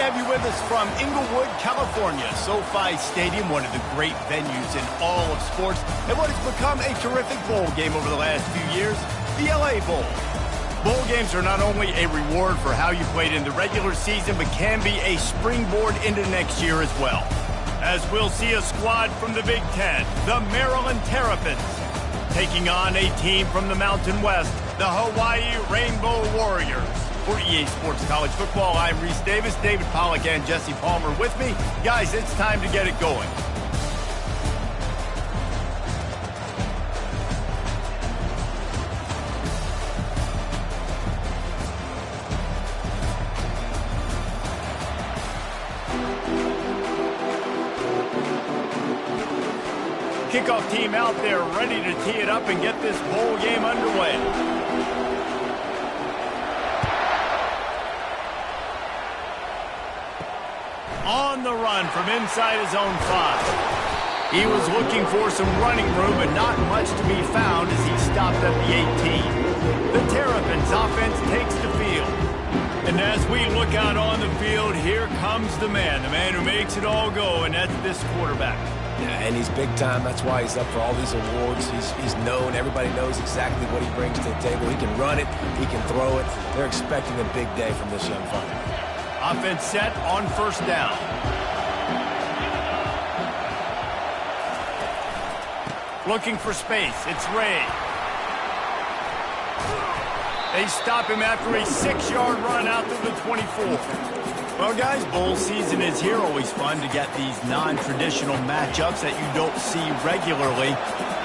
to have you with us from Inglewood, California. SoFi Stadium, one of the great venues in all of sports, and what has become a terrific bowl game over the last few years, the LA Bowl. Bowl games are not only a reward for how you played in the regular season, but can be a springboard into next year as well. As we'll see a squad from the Big Ten, the Maryland Terrapins, taking on a team from the Mountain West, the Hawaii Rainbow Warriors. For EA Sports College Football, I'm Reese Davis, David Pollack, and Jesse Palmer with me. Guys, it's time to get it going. Kickoff team out there ready to tee it up and get this bowl game underway. On the run from inside his own 5. He was looking for some running room, but not much to be found as he stopped at the 18. The Terrapins offense takes the field. And as we look out on the field, here comes the man who makes it all go, and that's this quarterback. Yeah, and he's big time. That's why he's up for all these awards. He's known. Everybody knows exactly what he brings to the table. He can run it. He can throw it. They're expecting a big day from this young fella. Offense set on first down. Looking for space. It's Ray. They stop him after a 6-yard run out to the 24. Well, guys, bowl season is here. Always fun to get these non-traditional matchups that you don't see regularly.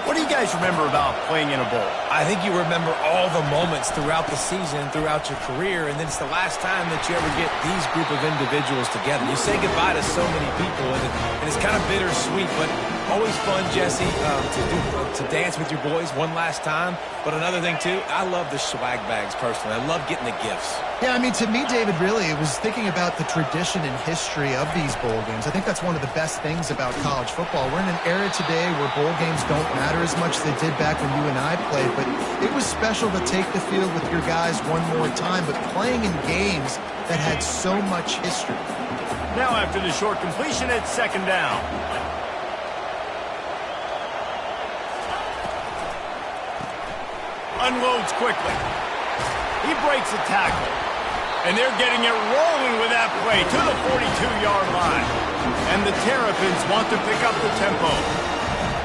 What do you guys remember about playing in a bowl? I think you remember all the moments throughout the season, throughout your career, and then it's the last time that you ever get these group of individuals together. You say goodbye to so many people, and it's kind of bittersweet, but always fun, Jesse, to dance with your boys one last time. But another thing, too, I love the swag bags personally. I love getting the gifts. Yeah, I mean, to me, David, really, it was thinking about the tradition and history of these bowl games. I think that's one of the best things about college football. We're in an era today where bowl games don't matter as much as they did back when you and I played, but it was special to take the field with your guys one more time, but playing in games that had so much history. Now after the short completion, it's second down. Unloads quickly. He breaks a tackle. And they're getting it rolling with that play to the 42-yard line. And the Terrapins want to pick up the tempo.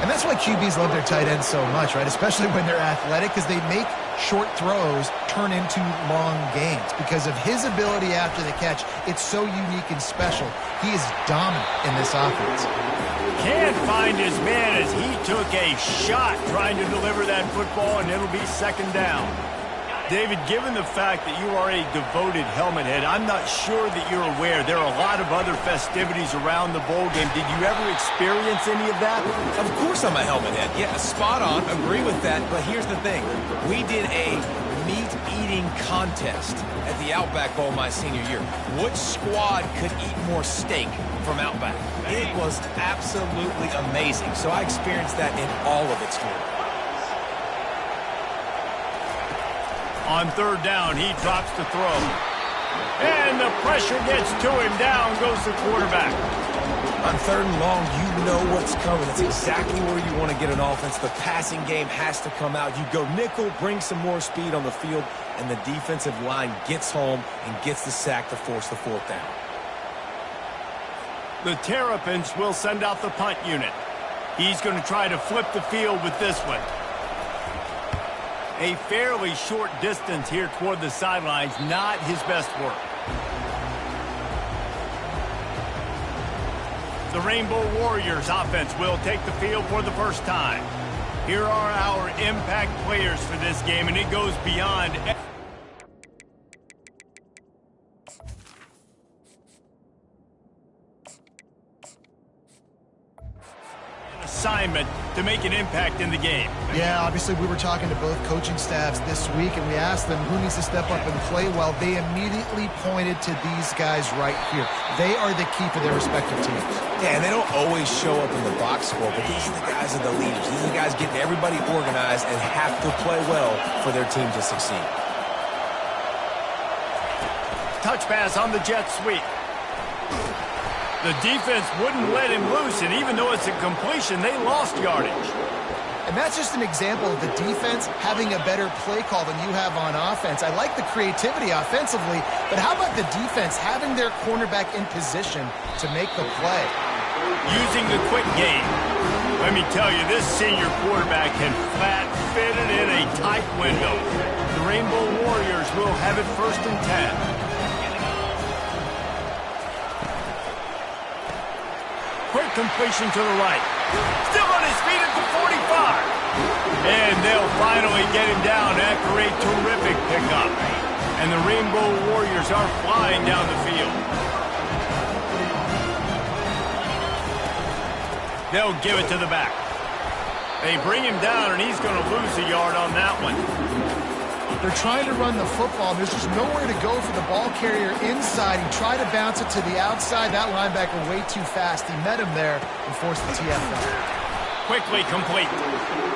And that's why QBs love their tight ends so much, right? Especially when they're athletic, because they make short throws turn into long gains. Because of his ability after the catch, it's so unique and special. He is dominant in this offense. Can't find his man as he took a shot trying to deliver that football, and it'll be second down. David, given the fact that you are a devoted helmet head, I'm not sure that you're aware there are a lot of other festivities around the bowl game. Did you ever experience any of that? Of course I'm a helmet head. Yeah, spot on. Agree with that. But here's the thing. We did a meat-eating contest at the Outback Bowl my senior year. Which squad could eat more steak from Outback? It was absolutely amazing. So I experienced that in all of its glory. On third down, he drops the throw. And the pressure gets to him. Down goes the quarterback. On third and long, you know what's coming. It's exactly where you want to get an offense. The passing game has to come out. You go nickel, bring some more speed on the field, and the defensive line gets home and gets the sack to force the fourth down. The Terrapins will send out the punt unit. He's going to try to flip the field with this one. A fairly short distance here toward the sidelines, not his best work. The Rainbow Warriors offense will take the field for the first time. Here are our impact players for this game, and it goes beyond assignment to make an impact in the game. Yeah, obviously we were talking to both coaching staffs this week, and we asked them who needs to step up and play well. They immediately pointed to these guys right here. They are the key for their respective teams. Yeah, and they don't always show up in the box score, but these are the guys that are the leaders. These are the guys getting everybody organized and have to play well for their team to succeed. Touch pass on the jet sweep. The defense wouldn't let him loose, and even though it's a completion, they lost yardage. And that's just an example of the defense having a better play call than you have on offense. I like the creativity offensively, but how about the defense having their cornerback in position to make the play? Using the quick game. Let me tell you, this senior quarterback can flat fit it in a tight window. The Rainbow Warriors will have it 1st and 10. Quick completion to the right. Still on his feet at the 45. And they'll finally get him down after a terrific pickup. And the Rainbow Warriors are flying down the field. They'll give it to the back. They bring him down, and he's going to lose a yard on that one. They're trying to run the football. There's just nowhere to go for the ball carrier inside. He tried to bounce it to the outside. That linebacker way too fast. He met him there and forced the TFL. Quickly complete.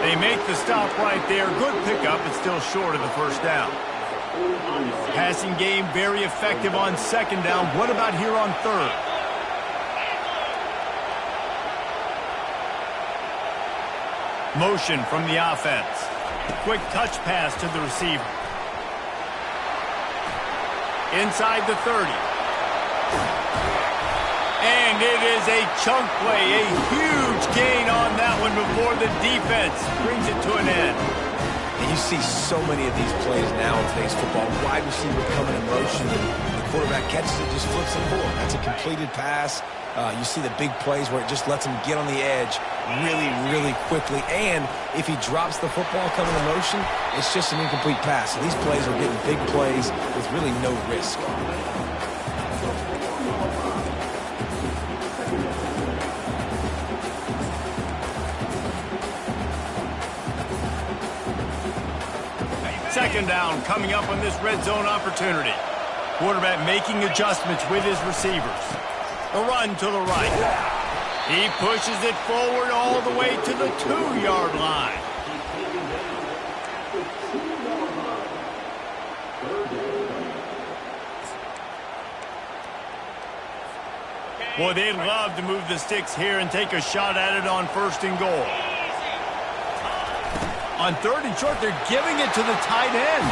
They make the stop right there. Good pickup, but still short of the 1st down. Passing game very effective on 2nd down. What about here on 3rd? Motion from the offense. Quick touch pass to the receiver. Inside the 30. And it is a chunk play, a huge gain on that one before the defense brings it to an end. And you see so many of these plays now in today's football. Wide receiver coming in motion, and the quarterback catches it, just flips it forward. That's a completed pass. You see the big plays where it just lets him get on the edge really, really quickly. And if he drops the football coming in motion, it's just an incomplete pass. So these plays are getting big plays with really no risk. Second down coming up on this red zone opportunity. Quarterback making adjustments with his receivers. A run to the right. He pushes it forward all the way to the 2-yard line. Boy, they'd love to move the sticks here and take a shot at it on 1st and goal. On 3rd and short, they're giving it to the tight end.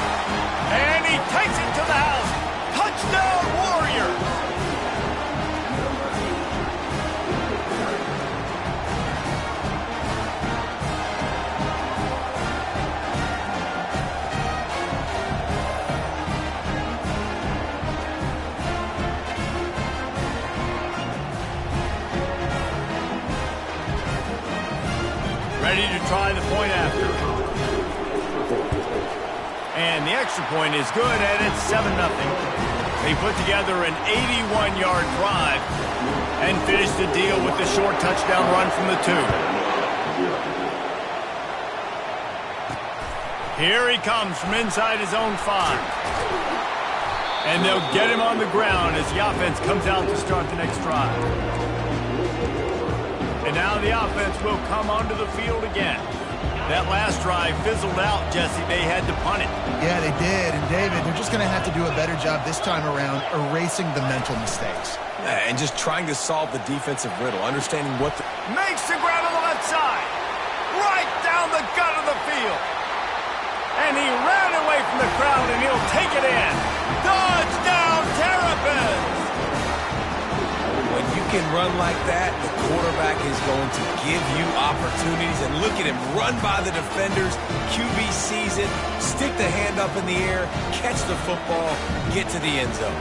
And he takes it to the house. Touchdown, Warriors! Ready to try the point after. And the extra point is good, and it's 7-0. They put together an 81-yard drive and finish the deal with the short touchdown run from the 2. Here he comes from inside his own 5. And they'll get him on the ground as the offense comes out to start the next drive. And now the offense will come onto the field again. That last drive fizzled out, Jesse. They had to punt it. Yeah, they did. And, David, they're just going to have to do a better job this time around erasing the mental mistakes. And just trying to solve the defensive riddle, understanding what the... Makes the grab on the left side. Right down the gut of the field. And he ran away from the crowd, and he'll take it in. Touchdown, Terrapins! When you can run like that, the quarterback is going to give you opportunities. And look at him run by the defenders. QB sees it, stick the hand up in the air, catch the football, get to the end zone.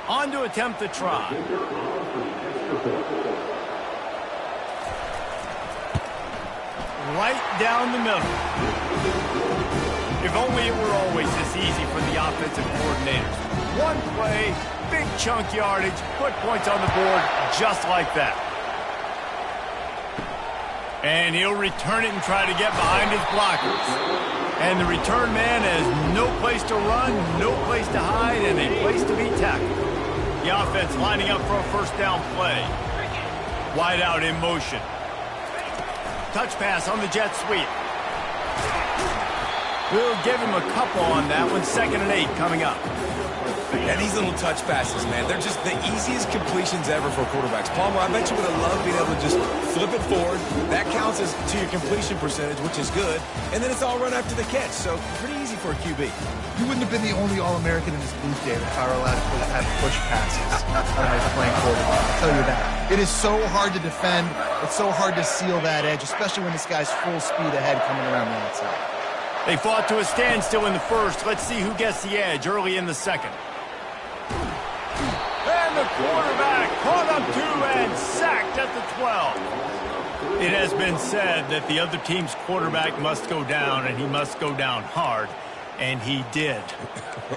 On to attempt the try. Right down the middle. If only it were always this easy for the offensive coordinators. One play, big chunk yardage, put points on the board just like that. And he'll return it and try to get behind his blockers. And the return man has no place to run, no place to hide, and a place to be tackled. The offense lining up for a first down play. Wide out in motion. Touch pass on the jet sweep. We'll give him a couple on that one. 2nd and 8 coming up. And these little touch passes, man, they're just the easiest completions ever for quarterbacks. Palmer, I bet you would have loved being able to just flip it forward. That counts as to your completion percentage, which is good. And then it's all run after the catch, so pretty easy for a QB. You wouldn't have been the only All-American in this booth, David, if I were allowed to have push passes when I was playing quarterback. I'll tell you that. It is so hard to defend. It's so hard to seal that edge, especially when this guy's full speed ahead coming around the outside. They fought to a standstill in the first. Let's see who gets the edge early in the second. And the quarterback caught up to and sacked at the 12. It has been said that the other team's quarterback must go down, and he must go down hard, and he did.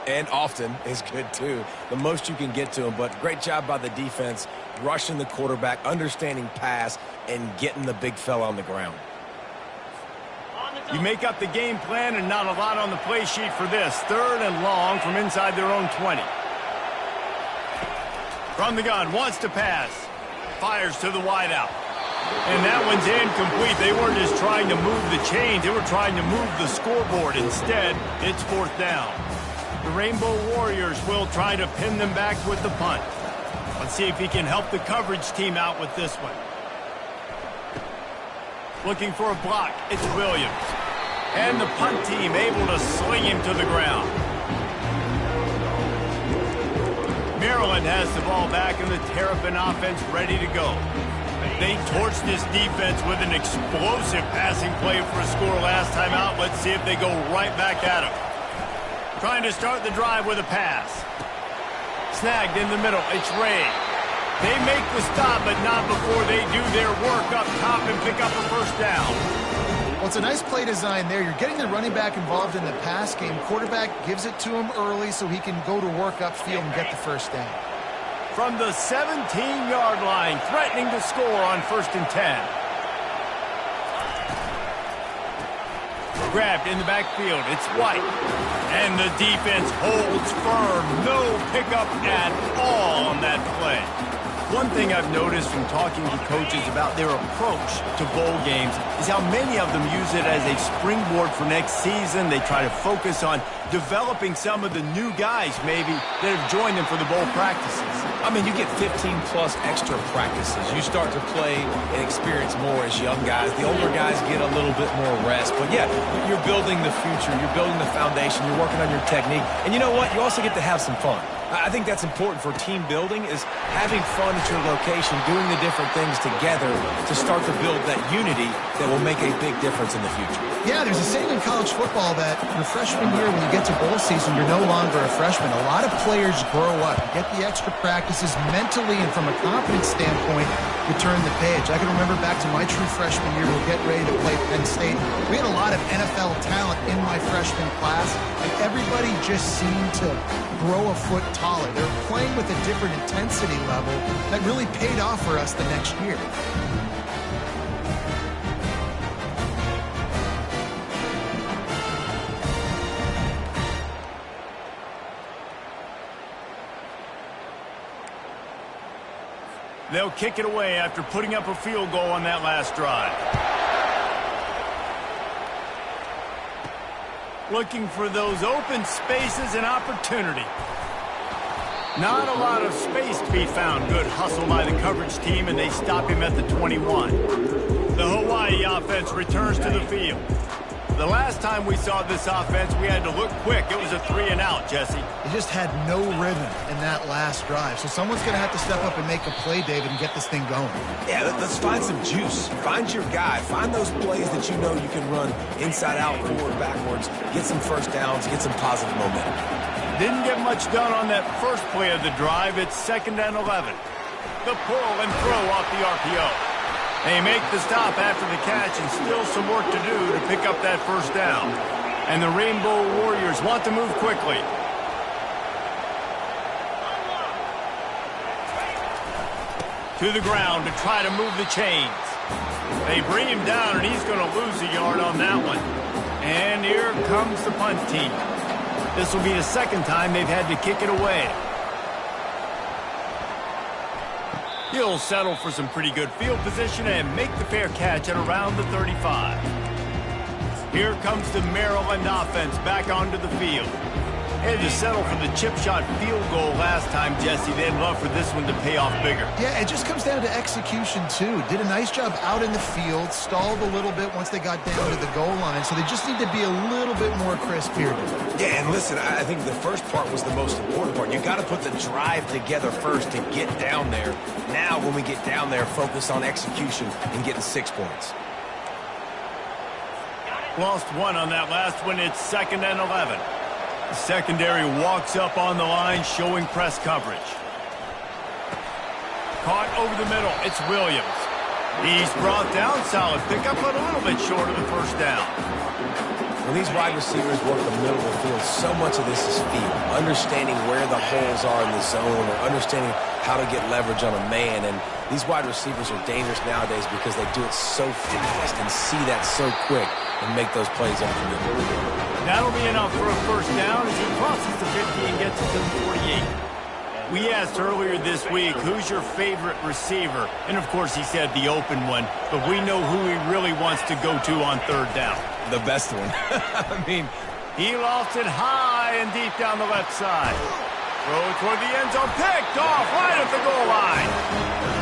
And often is good, too. The most you can get to him, but great job by the defense, rushing the quarterback, understanding pass, and getting the big fella on the ground. You make up the game plan, and not a lot on the play sheet for this. 3rd and long from inside their own 20. From the gun, wants to pass. Fires to the wideout. And that one's incomplete. They weren't just trying to move the chains. They were trying to move the scoreboard. Instead, it's 4th down. The Rainbow Warriors will try to pin them back with the punt. Let's see if he can help the coverage team out with this one. Looking for a block. It's Williams. And the punt team able to sling him to the ground. Maryland has the ball back and the Terrapin offense ready to go. They torched this defense with an explosive passing play for a score last time out. Let's see if they go right back at him. Trying to start the drive with a pass. Snagged in the middle. It's Ray. They make the stop, but not before they do their work up top and pick up a first down. Well, it's a nice play design there. You're getting the running back involved in the pass game. Quarterback gives it to him early so he can go to work upfield and get the first down. From the 17-yard line, threatening to score on 1st and 10. Grabbed in the backfield. It's White. And the defense holds firm. No pickup at all on that play. One thing I've noticed from talking to coaches about their approach to bowl games is how many of them use it as a springboard for next season. They try to focus on developing some of the new guys, maybe, that have joined them for the bowl practices. I mean, you get 15-plus extra practices. You start to play and experience more as young guys. The older guys get a little bit more rest. But, yeah, you're building the future. You're building the foundation. You're working on your technique. And you know what? You also get to have some fun. I think that's important for team building, is having fun at your location, doing the different things together to start to build that unity that will make a big difference in the future. Yeah, there's a saying in college football that your freshman year, when you get to bowl season, you're no longer a freshman. A lot of players grow up. You get the extra practices mentally, and from a confidence standpoint, you turn the page. I can remember back to my true freshman year, we'll get ready to play Penn State. We had a lot of NFL talent in my freshman class, and everybody just seemed to grow a foot taller. They're playing with a different intensity level that really paid off for us the next year. They'll kick it away after putting up a field goal on that last drive. Looking for those open spaces and opportunity. Not a lot of space to be found. Good hustle by the coverage team, and they stop him at the 21. The Hawaii offense returns to the field. The last time we saw this offense, we had to look quick. It was a 3-and-out, Jesse. They just had no rhythm in that last drive. So someone's going to have to step up and make a play, David, and get this thing going. Yeah, let's find some juice. Find your guy. Find those plays that you know you can run inside out, forward, backwards. Get some first downs. Get some positive momentum. Didn't get much done on that first play of the drive. It's 2nd and 11. The pull and throw off the RPO. They make the stop after the catch, and still some work to do to pick up that first down. And the Rainbow Warriors want to move quickly. To the ground to try to move the chains. They bring him down, and he's going to lose a yard on that one. And here comes the punt team. This will be the second time they've had to kick it away. He'll settle for some pretty good field position and make the fair catch at around the 35. Here comes the Maryland offense back onto the field. They had to settle for the chip shot field goal last time, Jesse. They'd love for this one to pay off bigger. Yeah, it just comes down to execution, too. Did a nice job out in the field, stalled a little bit once they got down to the goal line, so they just need to be a little bit more crisp here. Yeah, and listen, I think the first part was the most important part. You got to put the drive together first to get down there. Now, when we get down there, focus on execution and getting 6 points. Lost one on that last one. It's 2nd and 11. The secondary walks up on the line, showing press coverage. Caught over the middle. It's Williams. He's brought down. Solid pickup, but a little bit short of the first down. When these wide receivers work the middle of the field, so much of this is feel. Understanding where the holes are in the zone or understanding how to get leverage on a man. And these wide receivers are dangerous nowadays because they do it so fast and see that so quick and make those plays over the middle. That'll be enough for a first down as he crosses the 50 and gets it to the 48. We asked earlier this week, who's your favorite receiver? And, of course, he said the open one. But we know who he really wants to go to on third down. The best one. I mean, he lost it high and deep down the left side. Throw toward the end zone, picked off right at the goal line.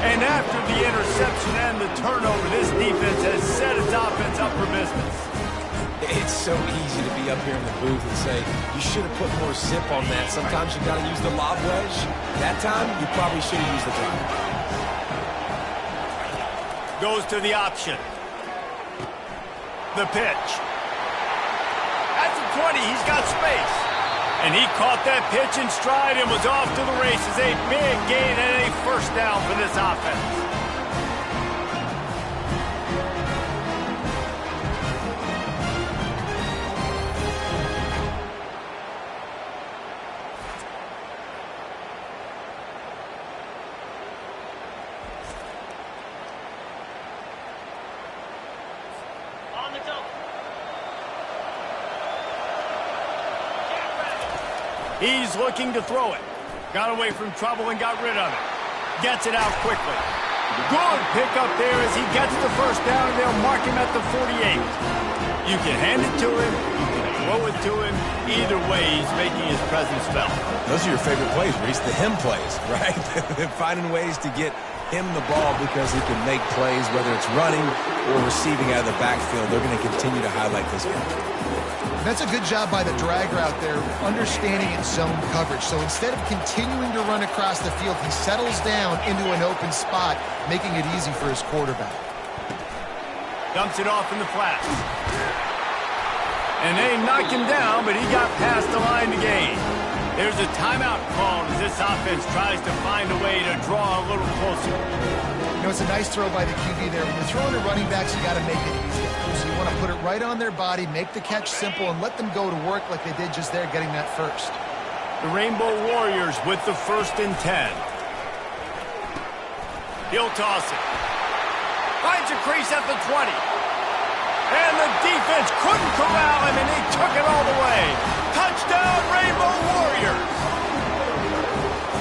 And after the interception and the turnover, this defense has set its offense up for business. It's so easy to be up here in the booth and say, you should have put more zip on that. Sometimes you got to use the lob wedge. That time, you probably should have used the drive. Goes to the option. The pitch. At the 20, he's got space. And he caught that pitch in stride and was off to the races. A big gain and a first down for this offense. He's looking to throw it. Got away from trouble and got rid of it. Gets it out quickly. Good pickup there as he gets the first down, and they'll mark him at the 48. You can hand it to him. You can throw it to him. Either way, he's making his presence felt. Those are your favorite plays, Reese, the him plays, right? Finding ways to get him the ball because he can make plays, whether it's running or receiving out of the backfield. They're going to continue to highlight this guy. That's a good job by the drag route there, understanding its zone coverage. So instead of continuing to run across the field, he settles down into an open spot, making it easy for his quarterback. Dumps it off in the flat. And they knock him down, but he got past the line to gain. There's a timeout called as this offense tries to find a way to draw a little closer. You know, it's a nice throw by the QB there. When you're throwing to running backs, you got to make it easy. So you want to put it right on their body, make the catch simple, and let them go to work like they did just there, getting that first. The Rainbow Warriors with the 1st and 10. He'll toss it. Finds a crease at the 20. And the defense couldn't corral him, and he took it all the way. Touchdown, Rainbow Warriors!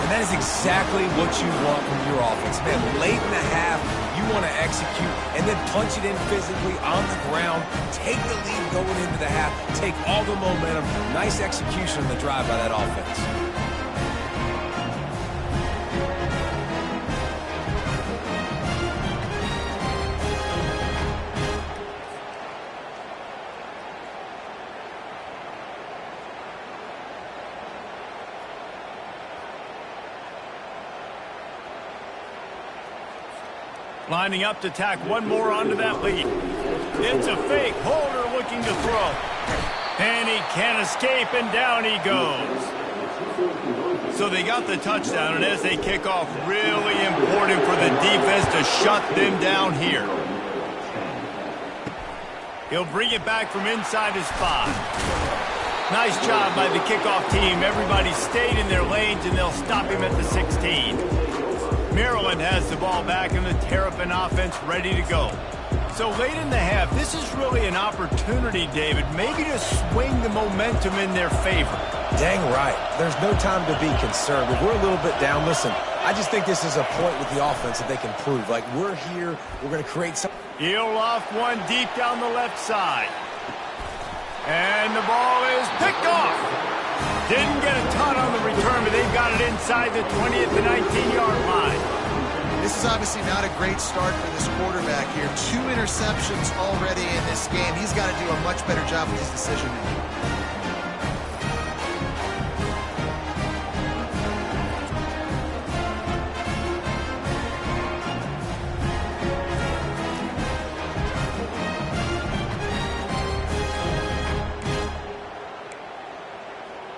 And that is exactly what you want from your offense. Man, late in the half, you want to execute and then punch it in physically on the ground. Take the lead going into the half. Take all the momentum. Nice execution on the drive by that offense. Lining up to tack one more onto that lead. It's a fake. Holder looking to throw. And he can't escape, and down he goes. So they got the touchdown, and as they kick off, really important for the defense to shut them down here. He'll bring it back from inside his 5. Nice job by the kickoff team. Everybody stayed in their lanes, and they'll stop him at the 16. Maryland has the ball back and the Terrapin offense ready to go. So late in the half, this is really an opportunity, David, maybe to swing the momentum in their favor. Dang right. There's no time to be concerned. If we're a little bit down, listen, I just think this is a point with the offense that they can prove. Like, we're here, we're going to create some. He'll off one deep down the left side. And the ball is picked off. Didn't get a ton on the return, but they've got it inside the 20 at the 19-yard line. This is obviously not a great start for this quarterback here. 2 interceptions already in this game. He's got to do a much better job with his decision-making.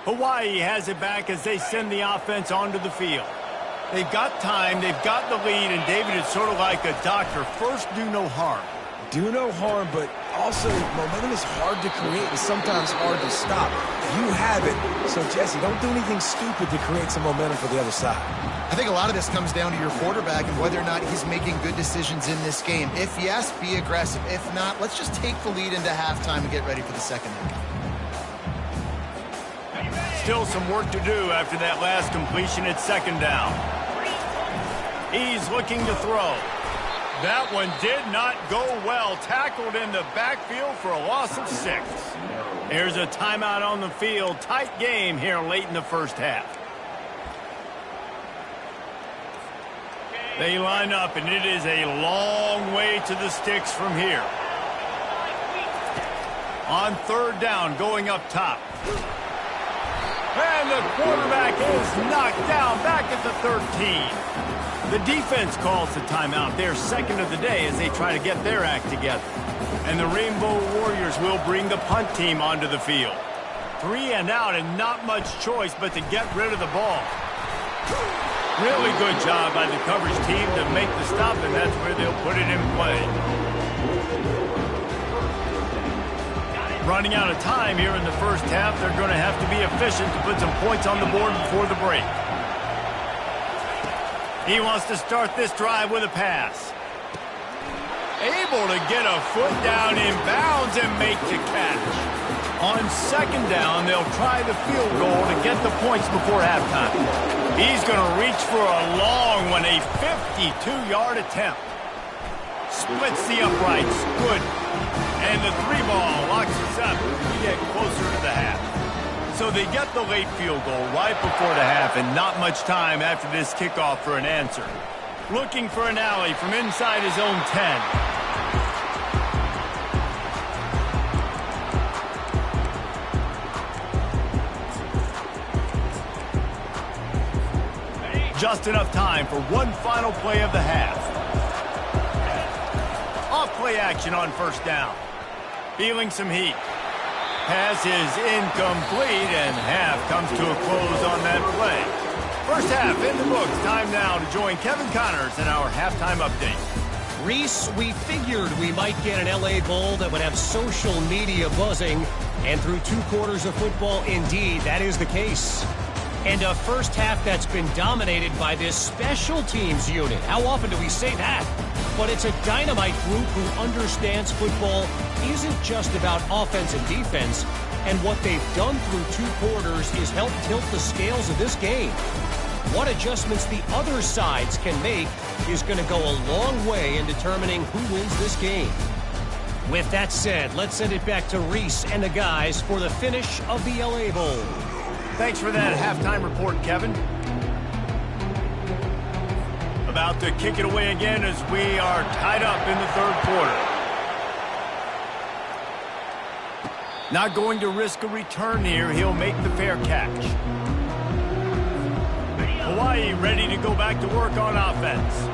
Hawaii has it back as they send the offense onto the field. They've got time, they've got the lead, and David, it's sort of like a doctor. First, do no harm. Do no harm, but also momentum is hard to create and sometimes hard to stop. You have it, so Jesse, don't do anything stupid to create some momentum for the other side. I think a lot of this comes down to your quarterback and whether or not he's making good decisions in this game. If yes, be aggressive. If not, let's just take the lead into halftime and get ready for the second half. Still some work to do after that last completion at second down. He's looking to throw. That one did not go well. Tackled in the backfield for a loss of 6. There's a timeout on the field. Tight game here late in the first half. They line up, and it is a long way to the sticks from here. On third down, going up top. And the quarterback is knocked down back at the 13. The defense calls the timeout. They're second of the day as they try to get their act together. And the Rainbow Warriors will bring the punt team onto the field. 3 and out and not much choice but to get rid of the ball. Really good job by the coverage team to make the stop, and that's where they'll put it in play. Running out of time here in the first half, they're going to have to be efficient to put some points on the board before the break. He wants to start this drive with a pass. Able to get a foot down in bounds and make the catch. On second down, they'll try the field goal to get the points before halftime. He's going to reach for a long one, a 52-yard attempt. Splits the uprights. Good. And the 3-ball locks us up as we get closer to the half. So they get the late field goal right before the half and not much time after this kickoff for an answer. Looking for an alley from inside his own 10. Just enough time for one final play of the half. Off play action on first down. Feeling some heat. Pass is incomplete, and half comes to a close on that play. First half in the books. Time now to join Kevin Connors in our halftime update. Reese, we figured we might get an LA Bowl that would have social media buzzing, and through 2 quarters of football, indeed, that is the case. And a first half that's been dominated by this special teams unit. How often do we say that? But it's a dynamite group who understands football isn't just about offense and defense, and what they've done through 2 quarters is help tilt the scales of this game. What adjustments the other sides can make is going to go a long way in determining who wins this game. With that said, let's send it back to Reese and the guys for the finish of the LA Bowl. Thanks for that halftime report, Kevin. About to kick it away again as we are tied up in the 3rd quarter. Not going to risk a return here. He'll make the fair catch. Hawaii ready to go back to work on offense.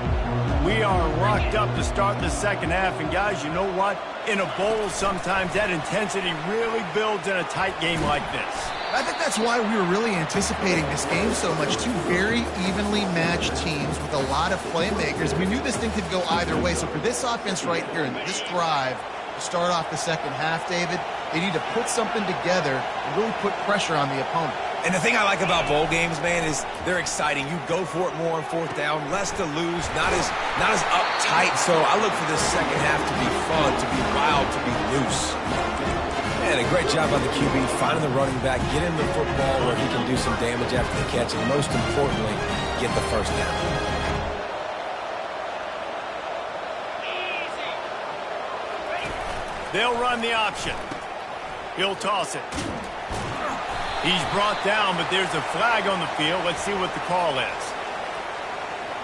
We are locked up to start the second half, and guys, you know what? In a bowl, sometimes that intensity really builds in a tight game like this. I think that's why we were really anticipating this game so much. 2 very evenly matched teams with a lot of playmakers. We knew this thing could go either way. So for this offense right here in this drive to start off the second half, David, they need to put something together and really put pressure on the opponent. And the thing I like about bowl games, man, is they're exciting. You go for it more on fourth down, less to lose, not as uptight. So I look for this second half to be fun, to be wild, to be loose. And a great job on the QB, finding the running back, get him the football where he can do some damage after the catch, and most importantly, get the first down. They'll run the option. He'll toss it. He's brought down, but there's a flag on the field. Let's see what the call is.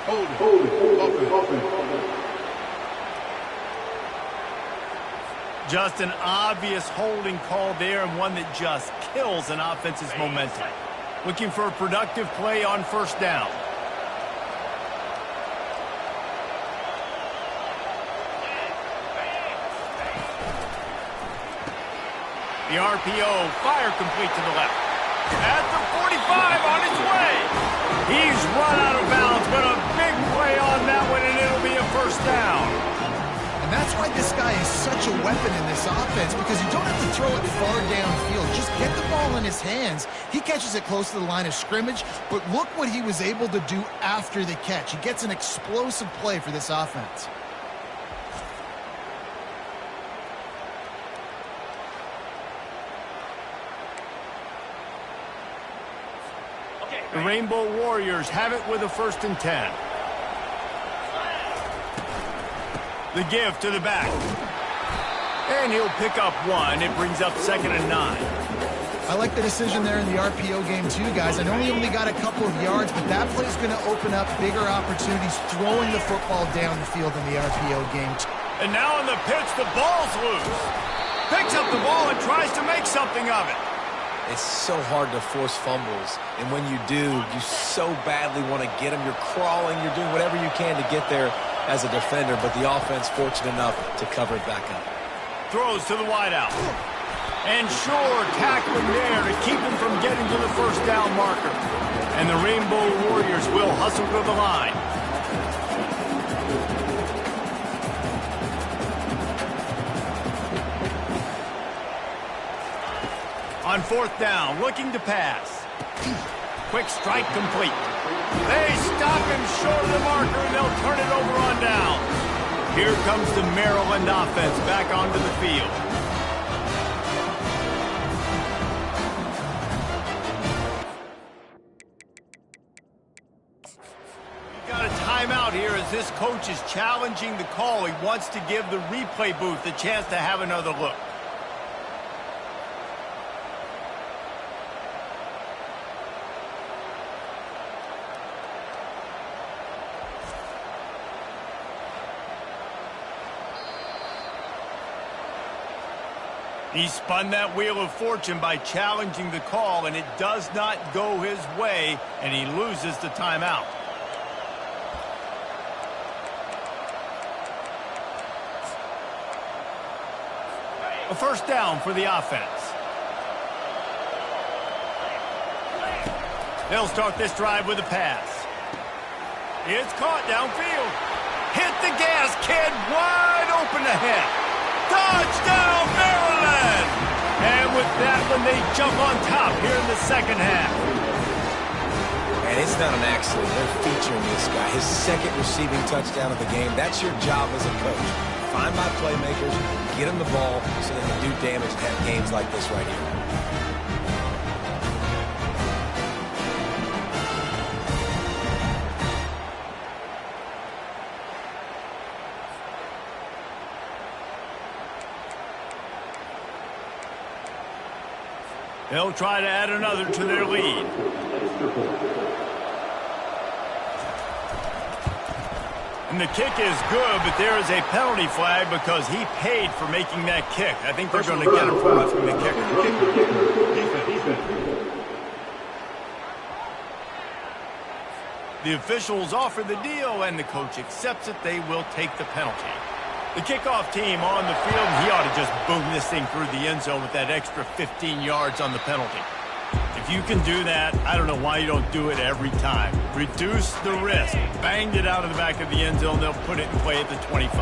Hold it. Just an obvious holding call there, and one that just kills an offense's momentum. Looking for a productive play on first down. The RPO, fire complete to the left. At the 45, on his way. He's run out of bounds, but a big play on that one, and it'll be a first down. And that's why this guy is such a weapon in this offense, because you don't have to throw it far downfield. Just get the ball in his hands. He catches it close to the line of scrimmage, but look what he was able to do after the catch. He gets an explosive play for this offense. The Rainbow Warriors have it with a 1st and 10. The give to the back. And he'll pick up one. It brings up 2nd and 9. I like the decision there in the RPO game too, guys. I know he only got a couple of yards, but that play is going to open up bigger opportunities throwing the football down the field in the RPO game. And now on the pitch, the ball's loose. Picks up the ball and tries to make something of it. It's so hard to force fumbles, and when you do, you so badly want to get them. You're crawling, you're doing whatever you can to get there as a defender, but the offense fortunate enough to cover it back up. Throws to the wideout. And sure, tackling there to keep him from getting to the first down marker. And the Rainbow Warriors will hustle to the line. On 4th down, looking to pass. Quick strike complete. They stop him short of the marker, and they'll turn it over on down. Here comes the Maryland offense back onto the field. We've got a timeout here as this coach is challenging the call. He wants to give the replay booth a chance to have another look. He spun that wheel of fortune by challenging the call, and it does not go his way, and he loses the timeout. A first down for the offense. They'll start this drive with a pass. It's caught downfield. Hit the gas, kid, wide open ahead. Touchdown, Maryland! And with that one, they jump on top here in the 2nd half. And it's not an accident. They're featuring this guy. His 2nd receiving touchdown of the game. That's your job as a coach. Find my playmakers, get them the ball so they can do damage and have games like this right here. They'll try to add another to their lead. And the kick is good, but there is a penalty flag because he paid for making that kick. I think they're going to get him for roughing the kicker. The officials offer the deal, and the coach accepts it. They will take the penalty. The kickoff team on the field, he ought to just boom this thing through the end zone with that extra 15 yards on the penalty. If you can do that, I don't know why you don't do it every time. Reduce the risk. Banged it out of the back of the end zone. They'll put it in play at the 25.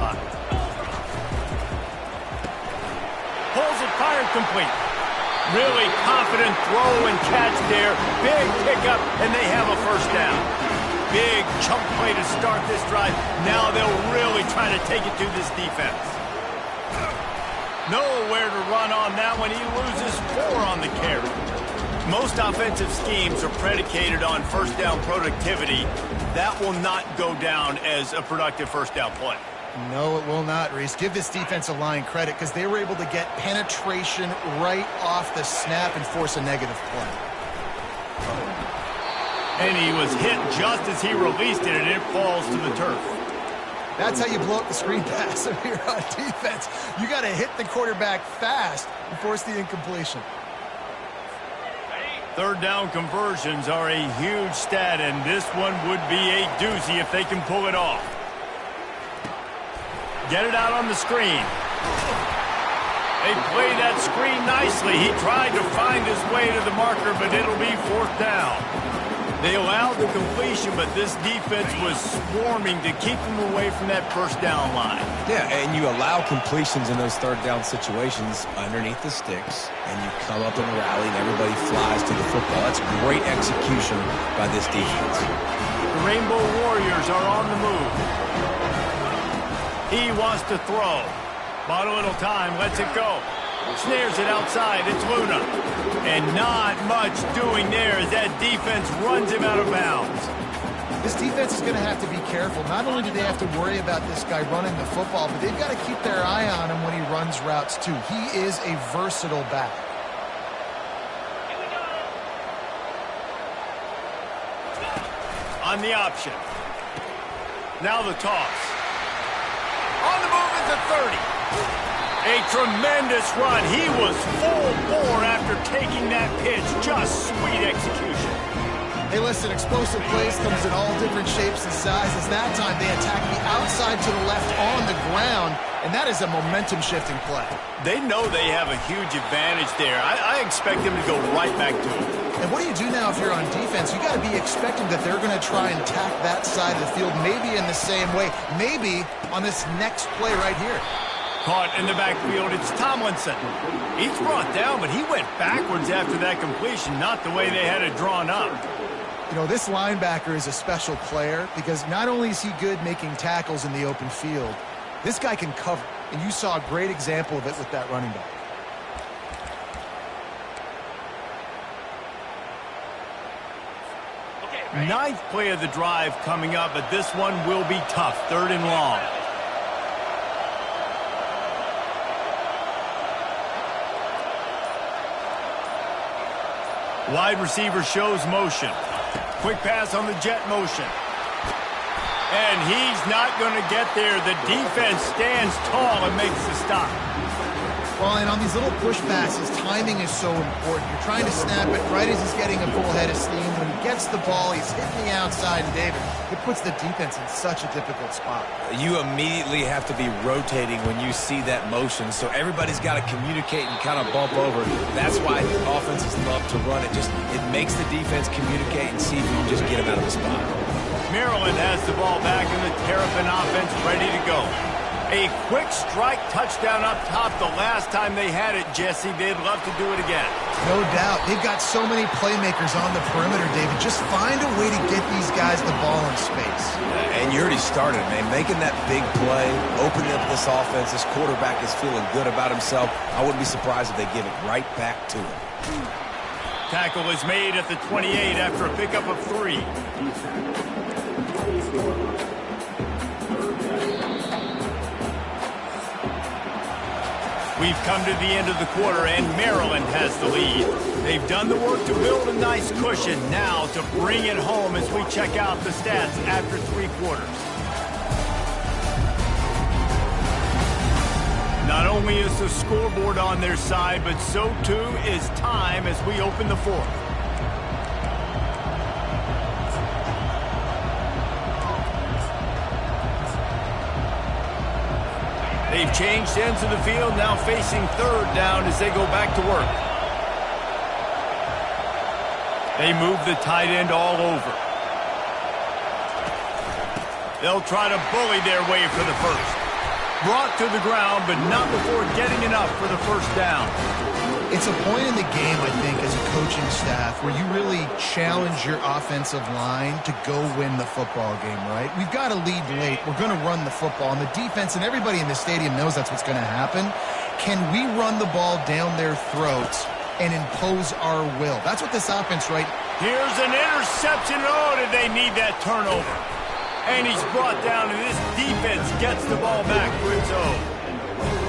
Pulls it, fired complete. Really confident throw and catch there. Big pickup, and they have a first down. Big chunk play to start this drive. Now they'll really try to take it to this defense. Nowhere to run on that one. He loses 4 on the carry. Most offensive schemes are predicated on first down productivity. That will not go down as a productive first down play. No, it will not, Reese. Give this defensive line credit because they were able to get penetration right off the snap and force a negative play. And he was hit just as he released it, and it falls to the turf. That's how you blow up the screen pass if you're on defense. You got to hit the quarterback fast and force the incompletion. Third down conversions are a huge stat, and this one would be a doozy if they can pull it off. Get it out on the screen. They play that screen nicely. He tried to find his way to the marker, but it'll be 4th down. They allowed the completion, but this defense was swarming to keep them away from that first down line. Yeah, and you allow completions in those third down situations underneath the sticks, and you come up and rally, and everybody flies to the football. That's great execution by this defense. The Rainbow Warriors are on the move. He wants to throw. Bought a little time, lets it go. Snares it outside, it's Luna. And not much doing there as that defense runs him out of bounds. This defense is going to have to be careful. Not only do they have to worry about this guy running the football, but they've got to keep their eye on him when he runs routes too. He is a versatile back. On the option. Now the toss. On the move at the 30. A tremendous run. He was full bore after taking that pitch. Just sweet execution. Hey, listen, explosive plays comes in all different shapes and sizes. That time they attack the outside to the left on the ground, and that is a momentum-shifting play. They know they have a huge advantage there. I expect them to go right back to it. And what do you do now if you're on defense? You got to be expecting that they're going to try and attack that side of the field, maybe in the same way, maybe on this next play right here. Caught in the backfield, it's Tomlinson. He's brought down, but he went backwards after that completion, not the way they had it drawn up. You know, this linebacker is a special player because not only is he good making tackles in the open field, this guy can cover. And you saw a great example of it with that running back. Ninth play of the drive coming up, but this one will be tough. 3rd and long. Wide receiver shows motion. Quick pass on the jet motion. And he's not going to get there. The defense stands tall and makes the stop. Well, and on these little push passes, timing is so important. You're trying to snap it right as he's getting a full head of steam. When he gets the ball, he's hitting the outside, and David, it puts the defense in such a difficult spot. You immediately have to be rotating when you see that motion, so everybody's got to communicate and kind of bump over. That's why the offenses love to run it. It makes the defense communicate and see if you can just get him out of the spot. Maryland has the ball back, and the Terrapin offense ready to go. A quick strike touchdown up top the last time they had it, Jesse. They'd love to do it again. No doubt. They've got so many playmakers on the perimeter, David. Just find a way to get these guys the ball in space. And you already started, man. Making that big play, opening up this offense. This quarterback is feeling good about himself. I wouldn't be surprised if they give it right back to him. Tackle is made at the 28 after a pickup of 3. We've come to the end of the quarter, and Maryland has the lead. They've done the work to build a nice cushion. Now to bring it home as we check out the stats after 3 quarters. Not only is the scoreboard on their side, but so too is time as we open the 4th. They've changed ends of the field, now facing 3rd down as they go back to work. They move the tight end all over. They'll try to bully their way for the first. Brought to the ground, but not before getting enough for the first down. It's a point in the game, I think, as a coaching staff where you really challenge your offensive line to go win the football game, right? We've got to lead late. We're going to run the football. And the defense and everybody in the stadium knows that's what's going to happen. Can we run the ball down their throats and impose our will? That's what this offense, right? Here's an interception. Oh, did they need that turnover? And he's brought down, and this defense gets the ball back for its own.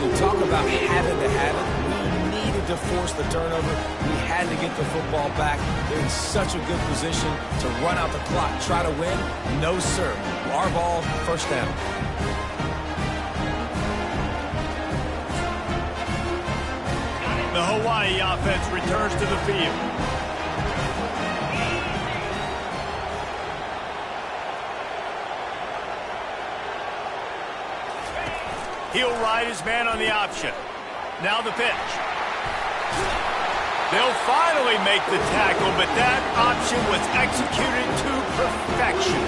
You talk about having to have it. We needed to force the turnover. We had to get the football back. They're in such a good position to run out the clock, try to win. No, sir. Our ball, first down. The Hawaii offense returns to the field. He'll ride his man on the option. Now the pitch. They'll finally make the tackle, but that option was executed to perfection.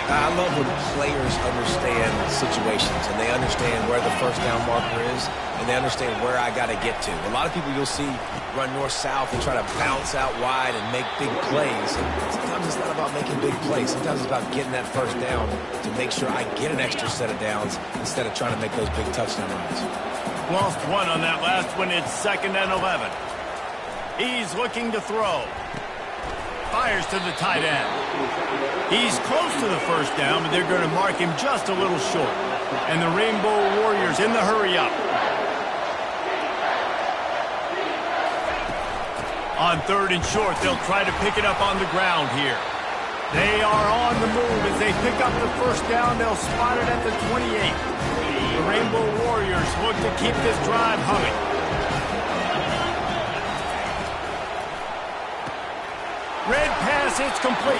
I love when players understand situations and they understand where the first down marker is and they understand where I got to get to. A lot of people you'll see run north-south and try to bounce out wide and make big plays. Sometimes it's not about making big plays. Sometimes it's about getting that first down to make sure I get an extra set of downs instead of trying to make those big touchdown runs. Lost one on that last one. It's 2nd and 11. He's looking to throw. Fires to the tight end. He's close to the first down, but they're going to mark him just a little short. And the Rainbow Warriors in the hurry-up. On 3rd and short, they'll try to pick it up on the ground here. They are on the move. As they pick up the first down, they'll spot it at the 28. The Rainbow Warriors look to keep this drive humming. Red pass, it's complete.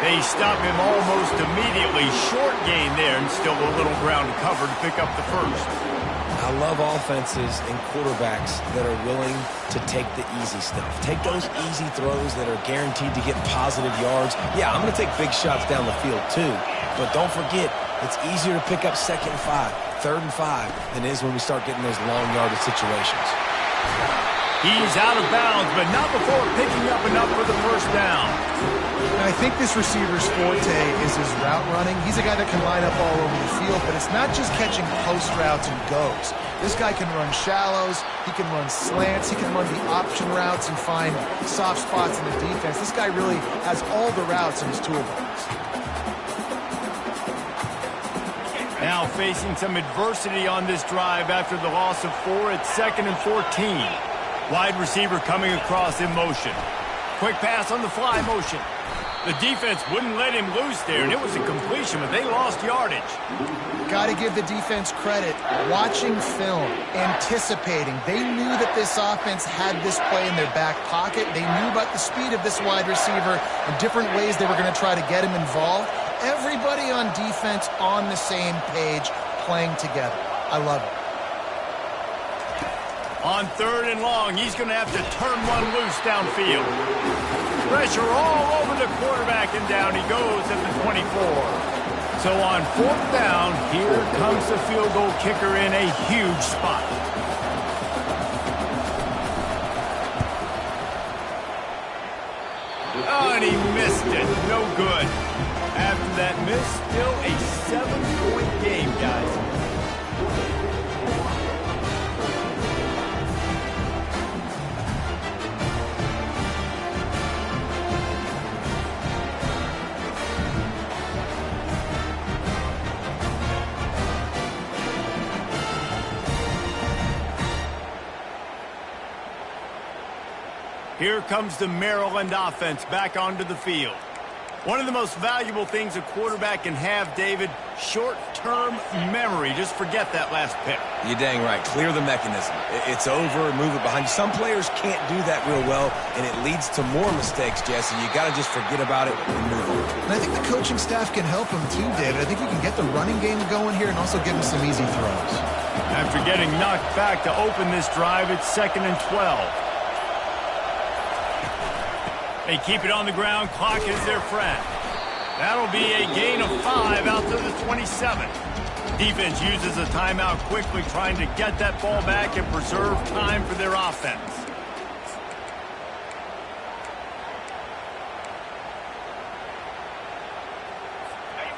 They stop him almost immediately. Short gain there, and still a little ground to cover to pick up the first. I love offenses and quarterbacks that are willing to take the easy stuff. Take those easy throws that are guaranteed to get positive yards. Yeah, I'm going to take big shots down the field too. But don't forget, it's easier to pick up 2nd and 5, 3rd and 5 than it is when we start getting those long yardage situations. He's out of bounds, but not before picking up enough for the first down. And I think this receiver's forte is his route running. He's a guy that can line up all over the field, but it's not just catching post routes and goes. This guy can run shallows, he can run slants, he can run the option routes and find soft spots in the defense. This guy really has all the routes in his toolbox. Now facing some adversity on this drive after the loss of 4. It's 2nd and 14. Wide receiver coming across in motion. Quick pass on the fly motion. The defense wouldn't let him loose there, and it was a completion, but they lost yardage. Got to give the defense credit. Watching film, anticipating. They knew that this offense had this play in their back pocket. They knew about the speed of this wide receiver and different ways they were going to try to get him involved. Everybody on defense on the same page, playing together. I love it. On 3rd and long, he's going to have to turn one loose downfield. Pressure all over the quarterback, and down he goes at the 24. So on 4th down, here comes the field goal kicker in a huge spot. Oh, and he missed it. No good. After that miss, still a 7-point game, guys. Here comes the Maryland offense back onto the field. One of the most valuable things a quarterback can have, David, short-term memory. Just forget that last pick. You're dang right. Clear the mechanism. It's over, move it behind you. Some players can't do that real well, and it leads to more mistakes, Jesse. You got to just forget about it and move on. And I think the coaching staff can help him too, David. I think we can get the running game going here and also give him some easy throws. After getting knocked back to open this drive, it's 2nd and 12. They keep it on the ground. Clock is their friend. That'll be a gain of 5 out to the 27. Defense uses a timeout quickly, trying to get that ball back and preserve time for their offense.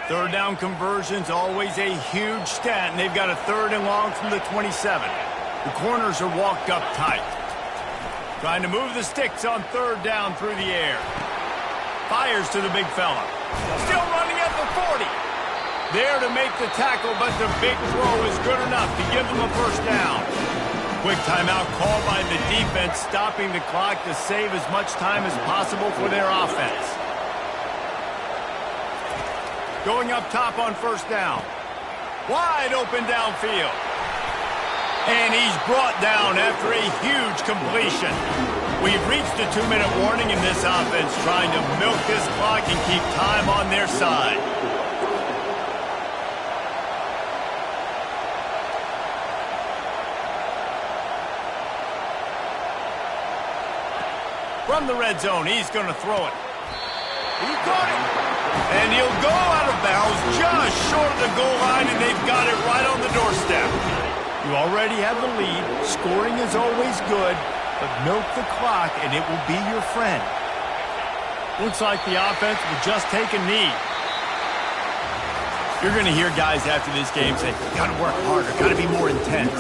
Third down conversion's always a huge stat, and they've got a 3rd and long from the 27. The corners are walked up tight. Trying to move the sticks on 3rd down through the air. Fires to the big fella. Still running at the 40. There to make the tackle, but the big throw is good enough to give them a 1st down. Quick timeout called by the defense, stopping the clock to save as much time as possible for their offense. Going up top on 1st down. Wide open downfield. And he's brought down after a huge completion. We've reached a 2-minute warning in this offense, trying to milk this clock and keep time on their side. From the red zone, he's going to throw it. He caught it. And he'll go out of bounds just short of the goal line, and they've got it right on the doorstep. You already have the lead. Scoring is always good, but milk the clock, and it will be your friend. Looks like the offense will just take a knee. You're going to hear guys after this game say, got to work harder, got to be more intense.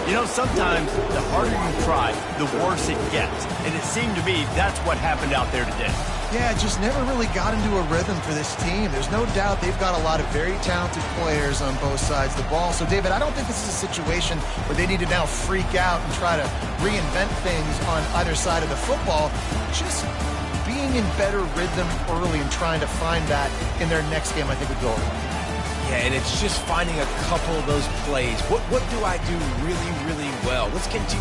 You know, sometimes the harder you try, the worse it gets. And it seemed to me that's what happened out there today. Yeah, it just never really got into a rhythm for this team. There's no doubt they've got a lot of very talented players on both sides of the ball. So, David, I don't think this is a situation where they need to now freak out and try to reinvent things on either side of the football. Just being in better rhythm early and trying to find that in their next game, I think, would go a long way. Yeah, and it's just finding a couple of those plays. What do I do really, really well? Let's continue